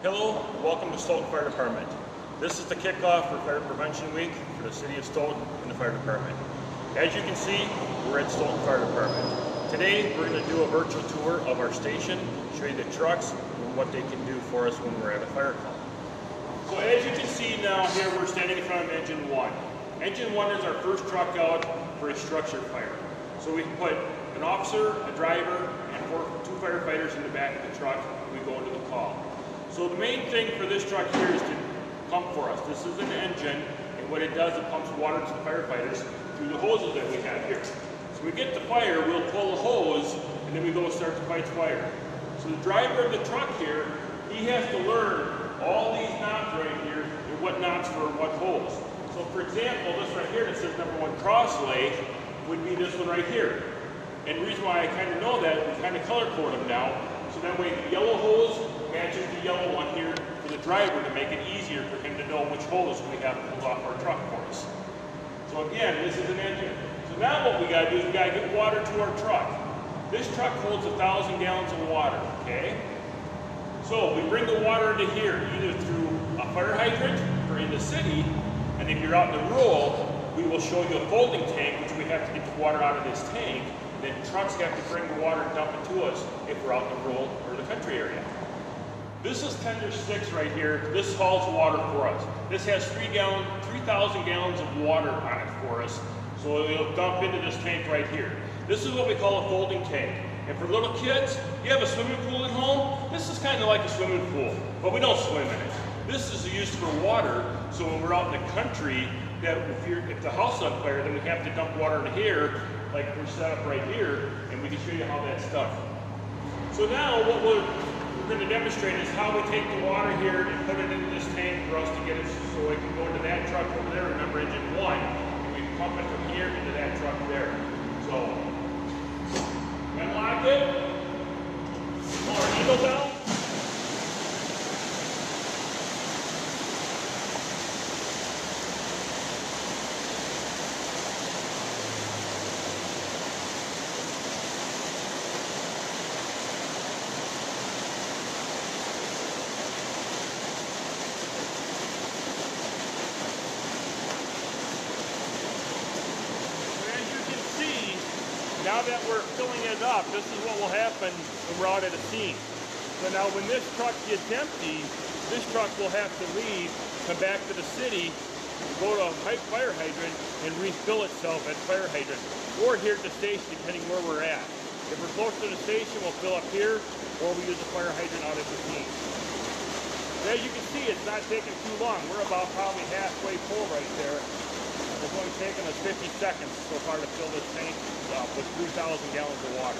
Hello, welcome to Stoughton Fire Department. This is the kickoff for Fire Prevention Week for the City of Stoughton and the Fire Department. As you can see, we're at Stoughton Fire Department. Today, we're going to do a virtual tour of our station, show you the trucks and what they can do for us when we're at a fire call. So as you can see now here, we're standing in front of Engine 1. Engine 1 is our first truck out for a structure fire. So we put an officer, a driver, and two firefighters in the back of the truck when we go into the call. So the main thing for this truck here is to pump for us. This is an engine, and what it does, it pumps water to the firefighters through the hoses that we have here. So we get the fire, we'll pull the hose, and then we go start to fight the fire. So the driver of the truck here, he has to learn all these knobs right here and what knobs for what hose. So for example, this right here that says #1 cross lay would be this one right here. And the reason why I kind of know that, we kind of color code them now, so that way the yellow hose matches the yellow one here for the driver to make it easier for him to know which hose we have pulled off our truck for us. So again, this is an engine. So now what we gotta do is we gotta get water to our truck. This truck holds 1,000 gallons of water, okay? So we bring the water into here, either through a fire hydrant or in the city, and if you're out in the rural, we will show you a folding tank, which we have to get the water out of this tank. Then trucks have to bring the water and dump it to us if we're out in the rural or the country area. This is tender sticks right here. This hauls water for us. This has 3,000 gallons of water on it for us. So it'll dump into this tank right here. This is what we call a folding tank. And for little kids, you have a swimming pool at home, this is kind of like a swimming pool, but we don't swim in it. This is used for water, so when we're out in the country, that if the house is on fire, then we have to dump water into here, like we're set up right here, and we can show you how that's done. So now what we're going to demonstrate is how we take the water here and put it into this tank for us to get it so it can go into that truck over there, remember engine 1, and we pump it from here into that truck there. So, unlock it, pull our needle down. Now that we're filling it up, this is what will happen when we're out at a scene. So now when this truck gets empty, this truck will have to leave, come back to the city, go to a fire hydrant, and refill itself at fire hydrant, or here at the station, depending where we're at. If we're close to the station, we'll fill up here, or we use a fire hydrant out at the scene. So as you can see, it's not taking too long. We're about probably halfway full right there. It's only taken us 50 seconds so far to fill this tank up with 3,000 gallons of water.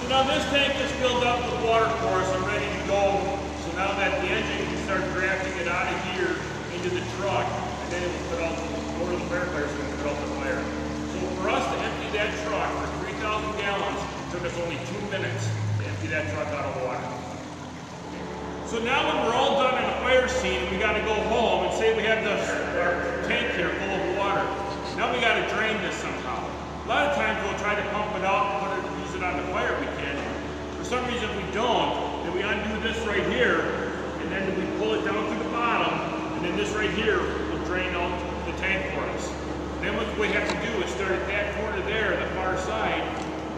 So now this tank is filled up with water for us and ready to go. So now that the engine can start drafting it out of here into the truck, and then it will put out the firefighters and put out the fire. So for us to empty that truck for 3,000 gallons, it took us only 2 minutes to empty that truck out of water. So now when we're all done in a fire scene and we got to go home, and say we have our tank here full of water, now we got to drain this somehow. A lot of times we'll try to pump it out and use it on the fire if we can. For some reason, if we don't, right here will drain out the tank for us. Then what we have to do is start at that corner there, the far side,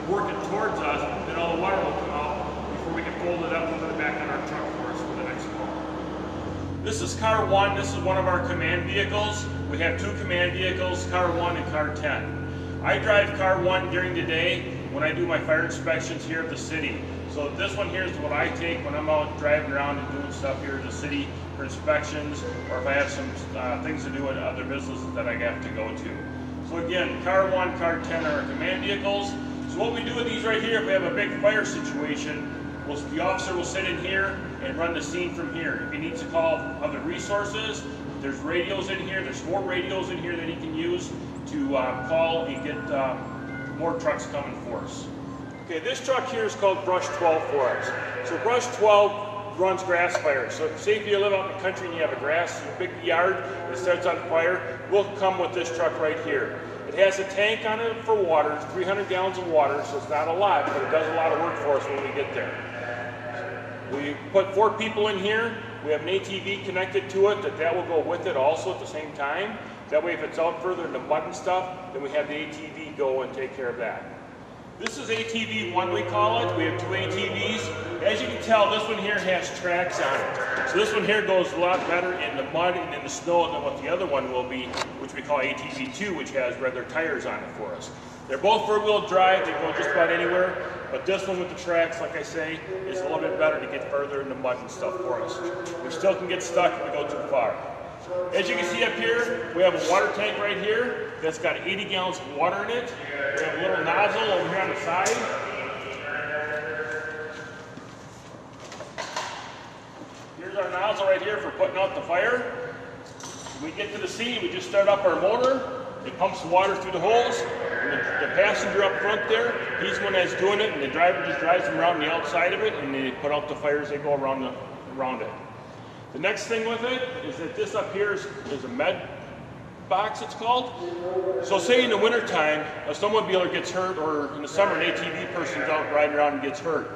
work it towards us, then all the water will come out before we can fold it up and put it back on our truck for us for the next fall. This is car 1. This is one of our command vehicles. We have 2 command vehicles, car 1 and car 10. I drive car 1 during the day when I do my fire inspections here at the city. So this one here is what I take when I'm out driving around and doing stuff here at the city for inspections, or if I have some things to do at other businesses that I have to go to. So again, car 1, car 10 are our command vehicles. So what we do with these right here, if we have a big fire situation, the officer will sit in here and run the scene from here. If he needs to call other resources, there's radios in here. There's 4 radios in here that he can use to call and get more trucks coming for us. Okay, this truck here is called Brush 12 for us. So Brush 12 runs grass fires. So say if you live out in the country and you have a big yard that starts on fire, we'll come with this truck right here. It has a tank on it for water, 300 gallons of water, so it's not a lot, but it does a lot of work for us when we get there. We put 4 people in here. We have an ATV connected to it that will go with it also at the same time. That way if it's out further in the mud and stuff, then we have the ATV go and take care of that. This is ATV 1, we call it. We have 2 ATVs. As you can tell, this one here has tracks on it. So this one here goes a lot better in the mud and in the snow than what the other one will be, which we call ATV 2, which has regular tires on it for us. They're both 4-wheel drive. They go just about anywhere. But this one with the tracks, like I say, is a little bit better to get further in the mud and stuff for us. We still can get stuck if we go too far. As you can see up here, we have a water tank right here that's got 80 gallons of water in it. We have a little nozzle over here on the side. Here's our nozzle right here for putting out the fire. When we get to the scene, we just start up our motor. It pumps the water through the holes. And the passenger up front there, he's the one that's doing it, and the driver just drives them around the outside of it, and they put out the fires. They go around it. The next thing with it is that this up here is a med box, it's called. So say in the wintertime, a snowmobiler gets hurt, or in the summer an ATV person's out riding around and gets hurt.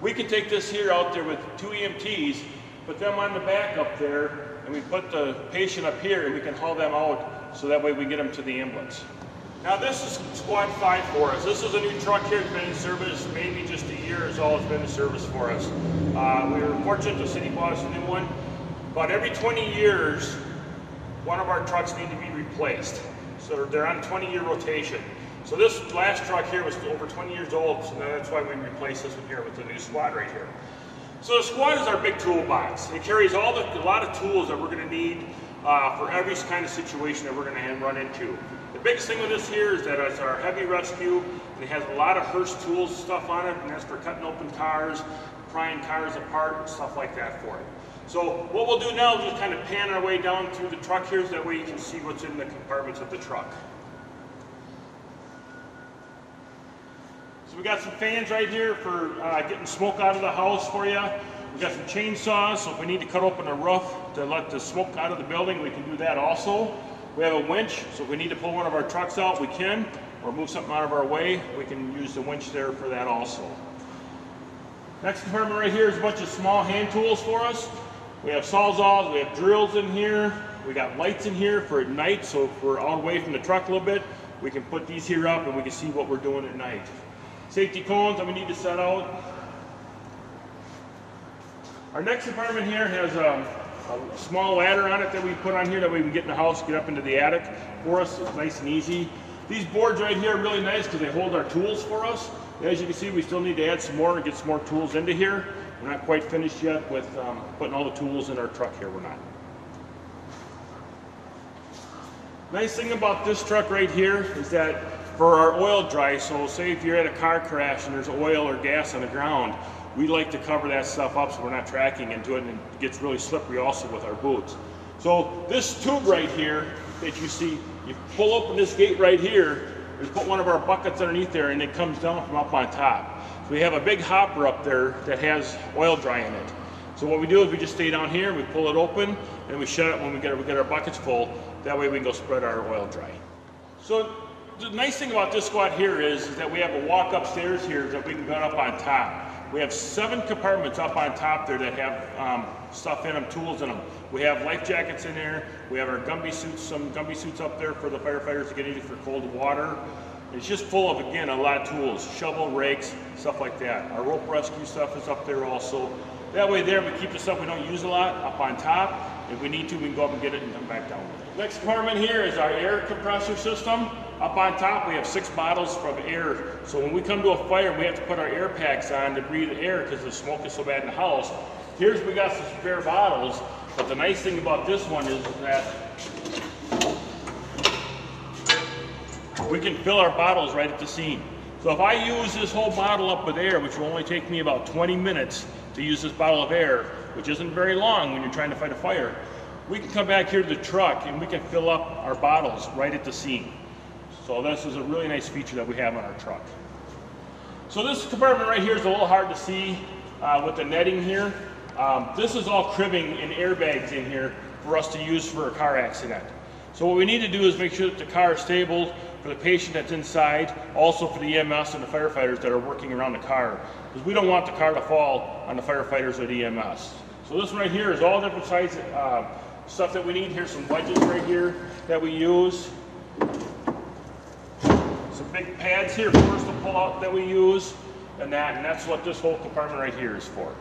We can take this here out there with 2 EMTs, put them on the back up there, and we put the patient up here and we can haul them out so that way we get them to the ambulance. Now this is Squad 5 for us. This is a new truck here that's been in service, maybe just a year is all it's been in service for us. We were fortunate the city bought us a new one. About every 20 years, one of our trucks need to be replaced. So they're on a 20-year rotation. So this last truck here was over 20 years old, so that's why we replaced this one here with the new Squad right here. So the Squad is our big toolbox. It carries a lot of tools that we're going to need for every kind of situation that we're going to run into. The biggest thing with this here is that it's our heavy rescue, and it has a lot of Hurst tools stuff on it, and that's for cutting open cars, prying cars apart, and stuff like that for it. So what we'll do now is just kind of pan our way down through the truck here so that way you can see what's in the compartments of the truck. So we got some fans right here for getting smoke out of the house for you. We got some chainsaws, so if we need to cut open a roof to let the smoke out of the building, we can do that also. We have a winch, so if we need to pull one of our trucks out, we can, or move something out of our way, we can use the winch there for that also. Next compartment right here is a bunch of small hand tools for us. We have sawzalls, we have drills in here, we got lights in here for at night, so if we're out away from the truck a little bit, we can put these here up and we can see what we're doing at night. Safety cones that we need to set out. Our next compartment here has a small ladder on it that we put on here that way we can get in the house, get up into the attic for us. It's nice and easy. These boards right here are really nice because they hold our tools for us. As you can see, we still need to add some more and get some more tools into here. We're not quite finished yet with putting all the tools in our truck here. We're not. Nice thing about this truck right here is that for our oil dry, so say if you're at a car crash and there's oil or gas on the ground, we like to cover that stuff up so we're not tracking into it, and it gets really slippery also with our boots. So this tube right here that you see, you pull open this gate right here, we put one of our buckets underneath there and it comes down from up on top. So we have a big hopper up there that has oil dry in it. So what we do is we just stay down here, we pull it open, and we shut it when we get our buckets full. That way we can go spread our oil dry. So the nice thing about this Squad here is that we have a walk upstairs here that we can go up on top. We have 7 compartments up on top there that have stuff in them, tools in them. We have life jackets in there. We have our Gumby suits, some Gumby suits up there for the firefighters to get into for cold water. It's just full of, again, a lot of tools, shovel, rakes, stuff like that. Our rope rescue stuff is up there also. That way there, we keep the stuff we don't use a lot up on top. If we need to, we can go up and get it and come back down with it. Next compartment here is our air compressor system. Up on top, we have 6 bottles of air. So when we come to a fire, we have to put our air packs on to breathe air because the smoke is so bad in the house. Here's, we got some spare bottles, but the nice thing about this one is that we can fill our bottles right at the scene. So if I use this whole bottle up with air, which will only take me about 20 minutes to use this bottle of air, which isn't very long when you're trying to fight a fire, we can come back here to the truck and we can fill up our bottles right at the scene. So this is a really nice feature that we have on our truck. So this compartment right here is a little hard to see with the netting here. This is all cribbing and airbags in here for us to use for a car accident. So what we need to do is make sure that the car is stable for the patient that's inside, also for the EMS and the firefighters that are working around the car, because we don't want the car to fall on the firefighters or the EMS. So this one right here is all different size stuff that we need. Here's some wedges right here that we use. Some big pads here for us to pull out that we use, and that's what this whole compartment right here is for.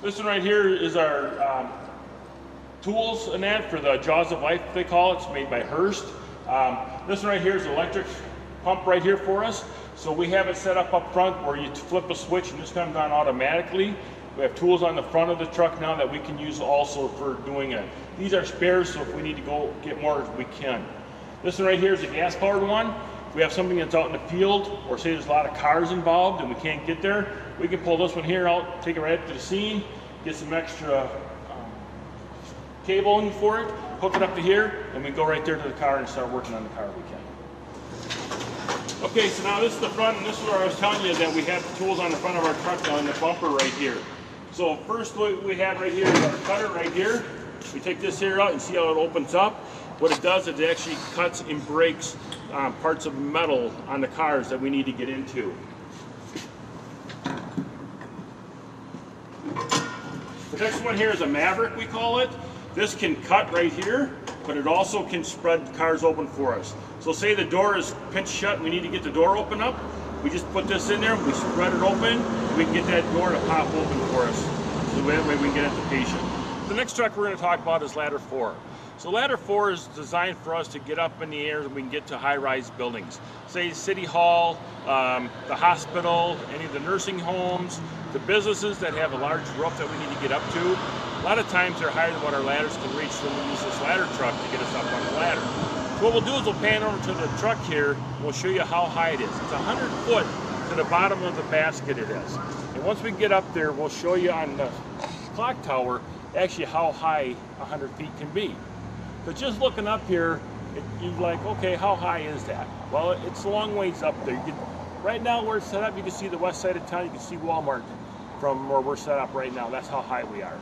This one right here is our tools and that for the Jaws of Life, they call it. It's made by Hearst. This one right here is an electric pump right here for us. So we have it set up front where you flip a switch and this comes on automatically. We have tools on the front of the truck now that we can use also for doing it. These are spares, so if we need to go get more, we can. This one right here is a gas-powered one. If we have something that's out in the field, or say there's a lot of cars involved and we can't get there, we can pull this one here out, take it right up to the scene, get some extra cabling for it, hook it up to here, and we go right there to the car and start working on the car we can. Okay, so now this is the front, and this is where I was telling you that we have the tools on the front of our truck now in the bumper right here. So first what we have right here is our cutter right here. We take this here out and see how it opens up. What it does is it actually cuts and breaks parts of metal on the cars that we need to get into. The next one here is a Maverick, we call it. This can cut right here, but it also can spread cars open for us. So say the door is pinched shut and we need to get the door open up, we just put this in there, we spread it open, and we can get that door to pop open for us. So that way we can get at the patient. The next truck we're going to talk about is Ladder 4. So Ladder 4 is designed for us to get up in the air and we can get to high-rise buildings. Say City Hall, the hospital, any of the nursing homes, the businesses that have a large roof that we need to get up to. A lot of times they're higher than what our ladders can reach, so we use this ladder truck to get us up on the ladder. So what we'll do is we'll pan over to the truck here, and we'll show you how high it is. It's 100 foot to the bottom of the basket it is. And once we get up there, we'll show you on the clock tower actually how high 100 feet can be. But just looking up here, you're like, okay, how high is that? Well, it's a long ways up there. Right now where it's set up, you can see the west side of town, you can see Walmart from where we're set up right now. That's how high we are.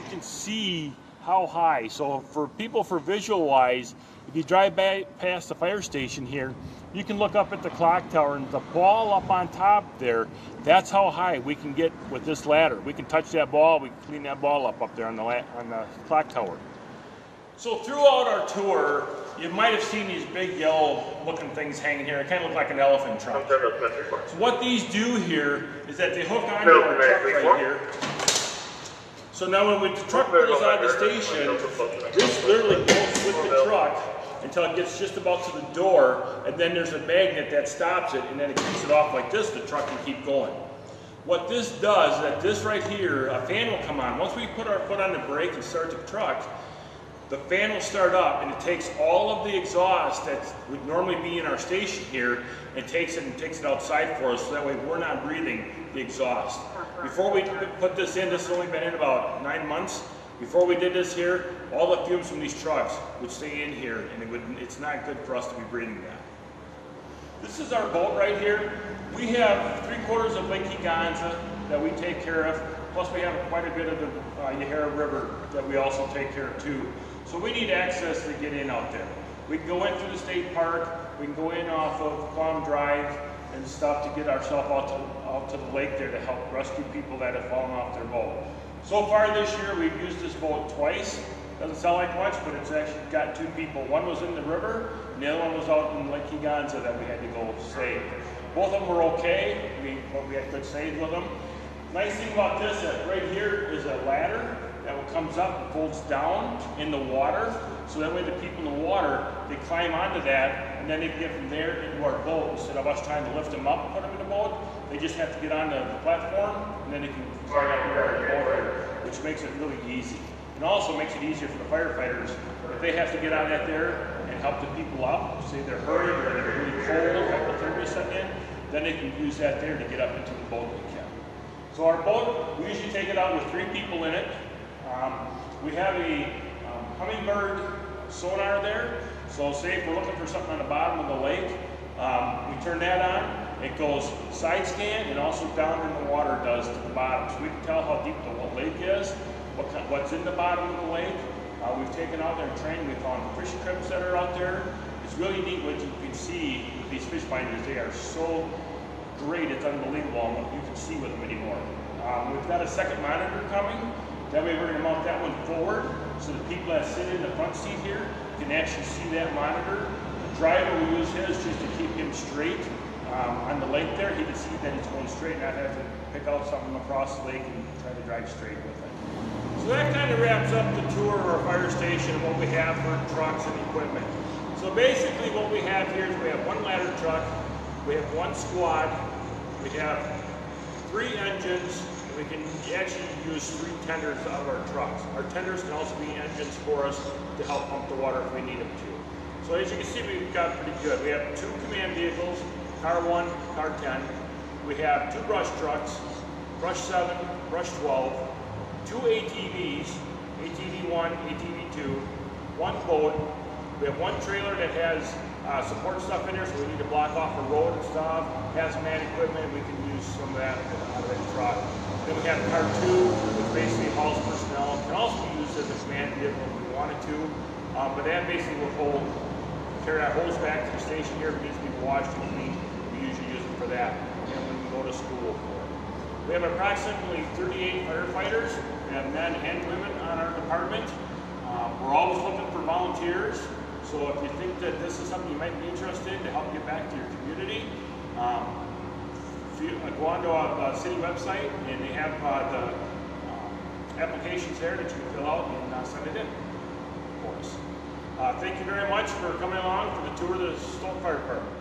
You can see how high. So for people, for visual wise, if you drive past the fire station here, you can look up at the clock tower and the ball up on top there, that's how high we can get with this ladder. We can touch that ball, we can clean that ball up there on the clock tower. So throughout our tour, you might have seen these big yellow looking things hanging here. It kind of look like an elephant trunk. So what these do here is that they hook onto our truck right here. So now when the truck goes out of the station, this literally goes with the truck until it gets just about to the door, and then there's a magnet that stops it, and then it keeps it off like this, the truck can keep going. What this does is that this right here, a fan will come on. Once we put our foot on the brake and start the truck, the fan will start up and it takes all of the exhaust that would normally be in our station here and takes it outside for us, so that way we're not breathing the exhaust. Before we put this in, this has only been in about 9 months. Before we did this here, all the fumes from these trucks would stay in here, and it's not good for us to be breathing that. This is our boat right here. We have 3/4 of Lake Higanza that we take care of, plus we have quite a bit of the Yahara River that we also take care of too. So we need access to get in out there. We can go in through the state park, we can go in off of Plum Drive and stuff to get ourselves out to the lake there to help rescue people that have fallen off their boat. So far this year we've used this boat twice. Doesn't sound like much, but it's actually got 2 people. One was in the river, and the other one was out in Lake Higanza that we had to go save. Both of them were okay, but we had good saves with them. Nice thing about this, right here is a ladder that comes up and folds down in the water. So that way the people in the water, they climb onto that, and then they can get from there into our boat. Instead of us trying to lift them up and put them in the boat, they just have to get onto the platform, and then they can fly up here on the boat, which makes it really easy. And also makes it easier for the firefighters if they have to get on that there and help the people up, say they're hurried or they're really cold, hypothermia setting in, then they can use that there to get up into the boat they can. So our boat, we usually take it out with 3 people in it. We have a hummingbird sonar there. So say if we're looking for something on the bottom of the lake, we turn that on. It goes side scan and also down in the water does to the bottom. So we can tell how deep the lake is, what's in the bottom of the lake. We've taken out there and trained. We found fish crypts that are out there. It's really neat what you can see with these fish finders. They are so great, it's unbelievable what you can see with them anymore. We've got a second monitor coming. That way we're going to mount that one forward so the people that sit in the front seat here can actually see that monitor. The driver will use his just to keep him straight on the lake there. He can see that he's going straight, not have to pick out something across the lake and try to drive straight with it. So that kind of wraps up the tour of our fire station and what we have for trucks and equipment. So basically what we have here is we have 1 ladder truck, we have 1 squad, we have 3 engines, and we can actually use 3 tenders out of our trucks. Our tenders can also be engines for us to help pump the water if we need them to. So as you can see, we've got pretty good. We have 2 command vehicles, car 1, car 10. We have 2 brush trucks, brush 7, brush 12, 2 ATVs, ATV 1, ATV 2, 1 boat. We have 1 trailer that has support stuff in there, so we need to block off a road and stuff. Hazmat equipment, we can use some of that out of that truck. Then we have car 2, which basically hauls personnel. It can also be used as a command vehicle if we wanted to, but that basically will carry our hose back to the station here. If it needs to be washed and cleaned, we usually use it for that, and when we go to school for it. We have approximately 38 firefighters. We have men and women on our department. We're always looking for volunteers. So if you think that this is something you might be interested in to help get back to your community, go onto our city website and they have the applications there that you can fill out and send it in for us. Thank you very much for coming along for the tour of the Stoughton Fire Department.